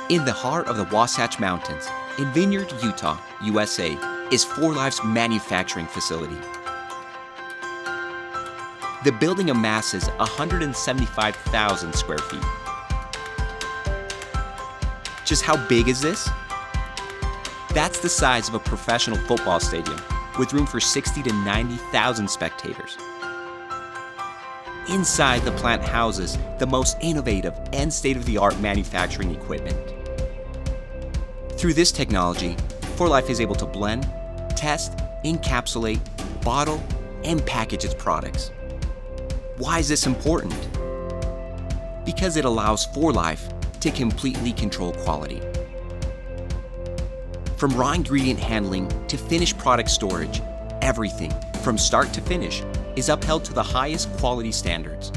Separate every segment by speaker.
Speaker 1: In the heart of the Wasatch Mountains, in Vineyard, Utah, USA, is 4Life's manufacturing facility. The building amasses 175,000 square feet. Just how big is this? That's the size of a professional football stadium, with room for 60 to 90,000 spectators. Inside, the plant houses the most innovative and state-of-the-art manufacturing equipment. Through this technology, 4Life is able to blend, test, encapsulate, bottle, and package its products. Why is this important? Because it allows 4Life to completely control quality. From raw ingredient handling to finished product storage, everything, from start to finish, is upheld to the highest quality standards.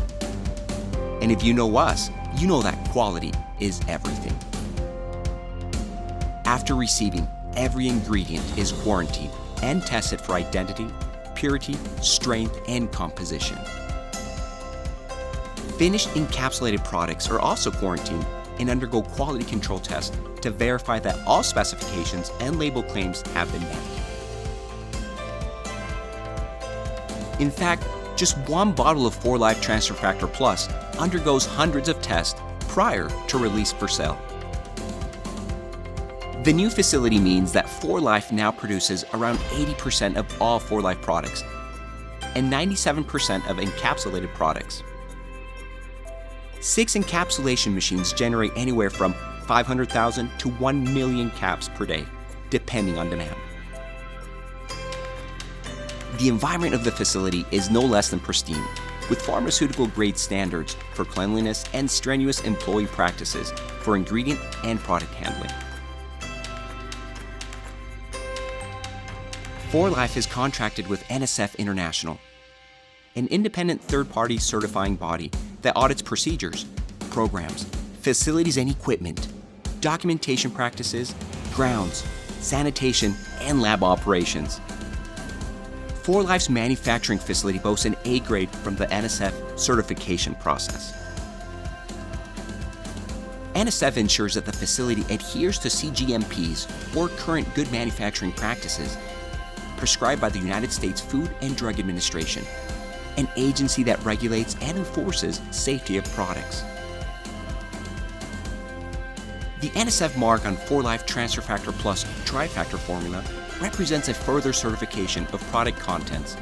Speaker 1: And if you know us, you know that quality is everything. After receiving, every ingredient is quarantined and tested for identity, purity, strength, and composition. Finished encapsulated products are also quarantined and undergo quality control tests to verify that all specifications and label claims have been met. In fact, just one bottle of 4Life Transfer Factor Plus undergoes hundreds of tests prior to release for sale. The new facility means that 4Life now produces around 80% of all 4Life products and 97% of encapsulated products. 6 encapsulation machines generate anywhere from 500,000 to 1 million caps per day, depending on demand. The environment of the facility is no less than pristine, with pharmaceutical-grade standards for cleanliness and strenuous employee practices for ingredient and product handling. 4Life is contracted with NSF International, an independent third-party certifying body that audits procedures, programs, facilities and equipment, documentation practices, grounds, sanitation, and lab operations. 4Life's manufacturing facility boasts an A grade from the NSF certification process. NSF ensures that the facility adheres to CGMPs, or current good manufacturing practices, prescribed by the United States Food and Drug Administration, an agency that regulates and enforces safety of products. The NSF mark on 4Life Transfer Factor Plus Tri-Factor formula represents a further certification of product contents,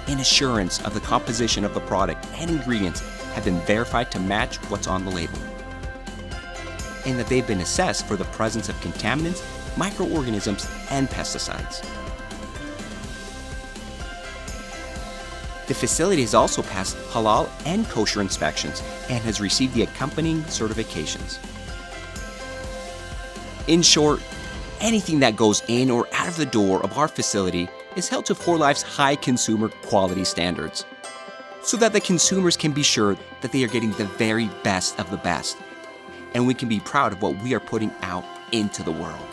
Speaker 1: an assurance of the composition of the product and ingredients have been verified to match what's on the label, and that they've been assessed for the presence of contaminants, microorganisms, and pesticides. The facility has also passed halal and kosher inspections and has received the accompanying certifications. In short, anything that goes in or out of the door of our facility is held to 4Life's high consumer quality standards, so that the consumers can be sure that they are getting the very best of the best, and we can be proud of what we are putting out into the world.